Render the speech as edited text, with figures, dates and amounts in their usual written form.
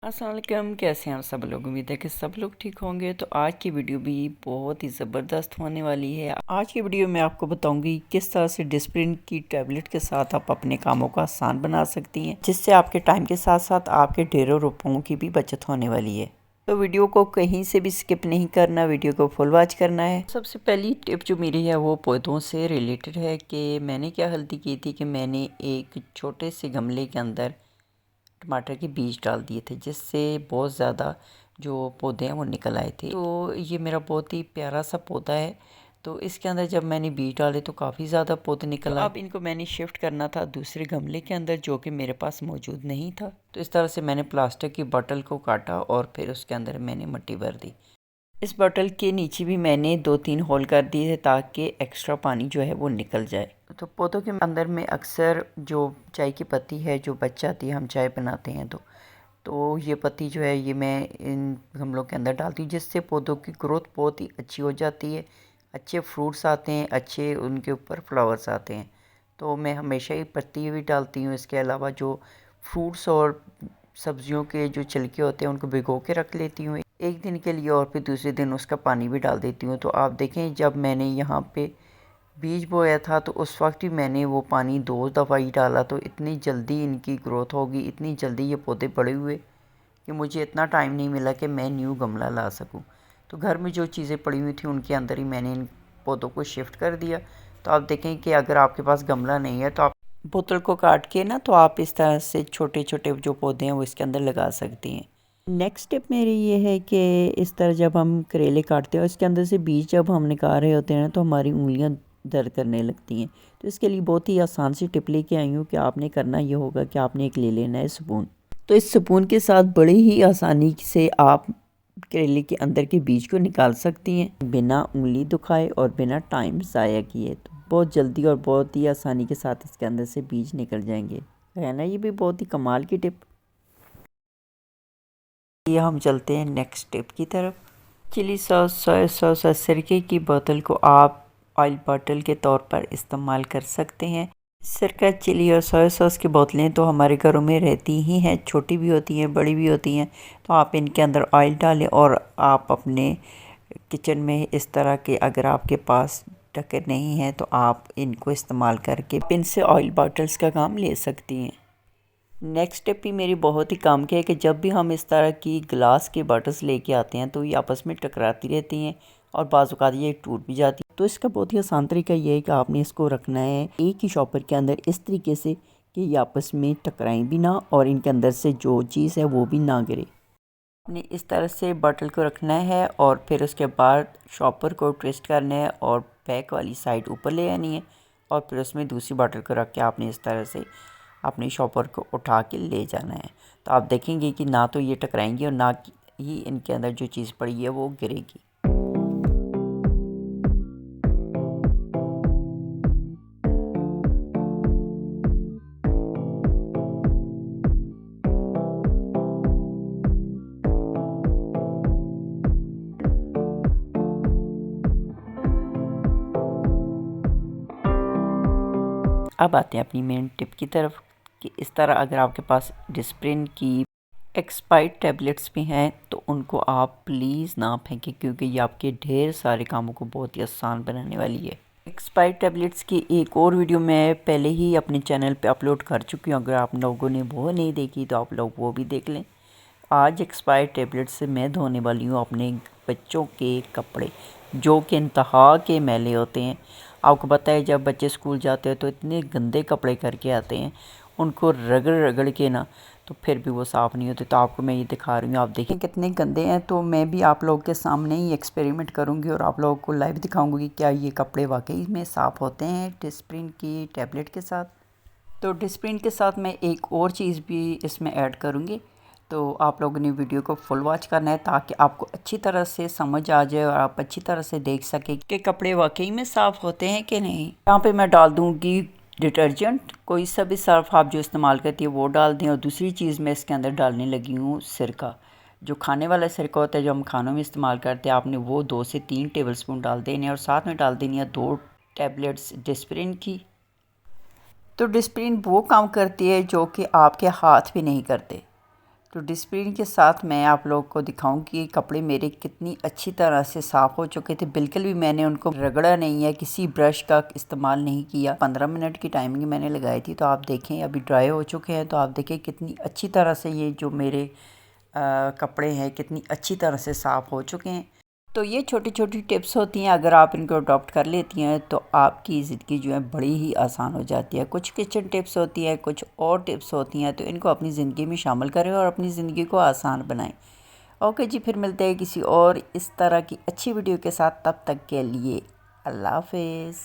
अस्सलाम वालेकुम, कैसे हैं आप सब लोग। उम्मीद है कि सब लोग ठीक होंगे। तो आज की वीडियो भी बहुत ही ज़बरदस्त होने वाली है। आज की वीडियो में आपको बताऊंगी किस तरह से डिस्प्रिन की टैबलेट के साथ आप अपने कामों को आसान बना सकती हैं, जिससे आपके टाइम के साथ साथ आपके ढेरों रुपयों की भी बचत होने वाली है। तो वीडियो को कहीं से भी स्किप नहीं करना, वीडियो को फुल वॉच करना है। सबसे पहली टिप जो मेरी है वो पौधों से रिलेटेड है कि मैंने क्या गलती की थी कि मैंने एक छोटे से गमले के अंदर टमाटर के बीज डाल दिए थे, जिससे बहुत ज़्यादा जो पौधे हैं वो निकल आए थे। तो ये मेरा बहुत ही प्यारा सा पौधा है। तो इसके अंदर जब मैंने बीज डाले तो काफ़ी ज़्यादा पौधे निकल आए। अब इनको मैंने शिफ्ट करना था दूसरे गमले के अंदर, जो कि मेरे पास मौजूद नहीं था। तो इस तरह से मैंने प्लास्टिक की बोतल को काटा और फिर उसके अंदर मैंने मिट्टी भर दी। इस बोतल के नीचे भी मैंने 2-3 होल कर दिए थे ताकि एक्स्ट्रा पानी जो है वो निकल जाए। तो पौधों के अंदर में अक्सर जो चाय की पत्ती है जो बच जाती है, हम चाय बनाते हैं तो ये पत्ती जो है ये मैं इन गमलों के अंदर डालती हूँ, जिससे पौधों की ग्रोथ बहुत ही अच्छी हो जाती है। अच्छे फ्रूट्स आते हैं, अच्छे उनके ऊपर फ्लावर्स आते हैं। तो मैं हमेशा ही पत्ती भी डालती हूँ। इसके अलावा जो फ्रूट्स और सब्जियों के जो छिलके होते हैं उनको भिगो के रख लेती हूँ एक दिन के लिए, और फिर दूसरे दिन उसका पानी भी डाल देती हूँ। तो आप देखें, जब मैंने यहाँ पे बीज बोया था तो उस वक्त भी मैंने वो पानी 2 दफ़ा ही डाला। तो इतनी जल्दी इनकी ग्रोथ होगी, इतनी जल्दी ये पौधे बड़े हुए कि मुझे इतना टाइम नहीं मिला कि मैं न्यू गमला ला सकूं। तो घर में जो चीज़ें पड़ी हुई थी उनके अंदर ही मैंने इन पौधों को शिफ्ट कर दिया। तो आप देखें कि अगर आपके पास गमला नहीं है तो आप बोतल को काट के ना, तो आप इस तरह से छोटे छोटे जो पौधे हैं वो इसके अंदर लगा सकती हैं। नेक्स्ट स्टेप मेरी ये है कि इस तरह जब हम करेले काटते हैं, इसके अंदर से बीज जब हम निकाल रहे होते हैं ना, तो हमारी उंगलियां दर्द करने लगती हैं। तो इसके लिए बहुत ही आसान सी टिप लेके आई हूँ कि आपने करना ये होगा कि आपने एक ले लेना है स्पून। तो इस स्पून के साथ बड़ी ही आसानी से आप करेले के अंदर के बीज को निकाल सकती हैं, बिना उंगली दुखाए और बिना टाइम ज़ाया किए। तो बहुत जल्दी और बहुत ही आसानी के साथ इसके अंदर से बीज निकल जाएंगे, है ना। ये भी बहुत ही कमाल की टिप। ये हम चलते हैं नेक्स्ट स्टेप की तरफ। चिली सॉस, सोया सॉस और सिरके की बोतल को आप ऑयल बॉटल के तौर पर इस्तेमाल कर सकते हैं। सिरका, चिली और सोया सॉस की बोतलें तो हमारे घरों में रहती ही हैं, छोटी भी होती हैं, बड़ी भी होती हैं। तो आप इनके अंदर ऑयल डालें और आप अपने किचन में इस तरह के, अगर आपके पास ढक्कन नहीं है तो आप इनको इस्तेमाल करके इनसे ऑयल बॉटल्स का काम ले सकती हैं। नेक्स्ट स्टेप भी मेरी बहुत ही काम की है कि जब भी हम इस तरह की ग्लास की बॉटल्स लेके आते हैं तो ये आपस में टकराती रहती हैं और बाज़ औक़ात ये टूट भी जाती है। तो इसका बहुत ही आसान तरीका ये है कि आपने इसको रखना है एक ही शॉपर के अंदर इस तरीके से कि ये आपस में टकराएं भी ना और इनके अंदर से जो चीज़ है वो भी ना गिरे। आपने इस तरह से बॉटल को रखना है और फिर उसके बाद शॉपर को ट्विस्ट करना है और बैक वाली साइड ऊपर ले आनी है और फिर उसमें दूसरी बॉटल को रख के आपने इस तरह से अपने शॉपर को उठा के ले जाना है। तो आप देखेंगे कि ना तो ये टकराएंगी और ना ही इनके अंदर जो चीज़ पड़ी है वो गिरेगी। अब आते हैं अपनी मेन टिप की तरफ कि इस तरह अगर आपके पास डिस्प्रिन की एक्सपायर्ड टैबलेट्स भी हैं तो उनको आप प्लीज़ ना फेंकें, क्योंकि ये आपके ढेर सारे कामों को बहुत ही आसान बनाने वाली है। एक्सपायर्ड टैबलेट्स की एक और वीडियो मैं पहले ही अपने चैनल पे अपलोड कर चुकी हूँ। अगर आप लोगों ने वो नहीं देखी तो आप लोग वो भी देख लें। आज एक्सपायर्ड टैबलेट से मैं धोने वाली हूँ अपने बच्चों के कपड़े, जो कि इंतहा के मैले होते हैं। आपको पता है जब बच्चे स्कूल जाते हैं तो इतने गंदे कपड़े करके आते हैं, उनको रगड़ रगड़ के ना तो फिर भी वो साफ़ नहीं होते। तो आपको मैं ये दिखा रही हूँ, आप देखें कितने गंदे हैं। तो मैं भी आप लोगों के सामने ही एक्सपेरिमेंट करूँगी और आप लोगों को लाइव दिखाऊँगी क्या ये कपड़े वाकई में साफ़ होते हैं डिस्प्रिन की टैबलेट के साथ। तो डिस्प्रिन के साथ मैं एक और चीज़ भी इसमें ऐड करूँगी। तो आप लोगों ने वीडियो को फुल वॉच करना है ताकि आपको अच्छी तरह से समझ आ जाए और आप अच्छी तरह से देख सकें कि कपड़े वाकई में साफ़ होते हैं कि नहीं। यहाँ पे मैं डाल दूँगी डिटर्जेंट, कोई सा भी सर्फ आप जो इस्तेमाल करती है वो डाल दें। और दूसरी चीज़ मैं इसके अंदर डालने लगी हूँ सिरका, जो खाने वाला सिरका होता है जो हम खानों में इस्तेमाल करते हैं। आपने वो 2 से 3 टेबलस्पून डाल देने और साथ में डाल देनी है 2 टैबलेट्स डिस्प्रिन की। तो डिस्प्रिन वो काम करती है जो कि आपके हाथ भी नहीं करते। तो डिस्प्रिन के साथ मैं आप लोग को दिखाऊं कि कपड़े मेरे कितनी अच्छी तरह से साफ़ हो चुके थे। बिल्कुल भी मैंने उनको रगड़ा नहीं है, किसी ब्रश का इस्तेमाल नहीं किया। 15 मिनट की टाइमिंग मैंने लगाई थी। तो आप देखें अभी ड्राई हो चुके हैं। तो आप देखें कितनी अच्छी तरह से ये जो मेरे कपड़े हैं कितनी अच्छी तरह से साफ़ हो चुके हैं। तो ये छोटी छोटी टिप्स होती हैं, अगर आप इनको अडॉप्ट कर लेती हैं तो आपकी ज़िंदगी जो है बड़ी ही आसान हो जाती है। कुछ किचन टिप्स होती हैं, कुछ और टिप्स होती हैं, तो इनको अपनी ज़िंदगी में शामिल करें और अपनी ज़िंदगी को आसान बनाएं। ओके जी, फिर मिलते हैं किसी और इस तरह की अच्छी वीडियो के साथ। तब तक के लिए अल्लाह हाफिज़।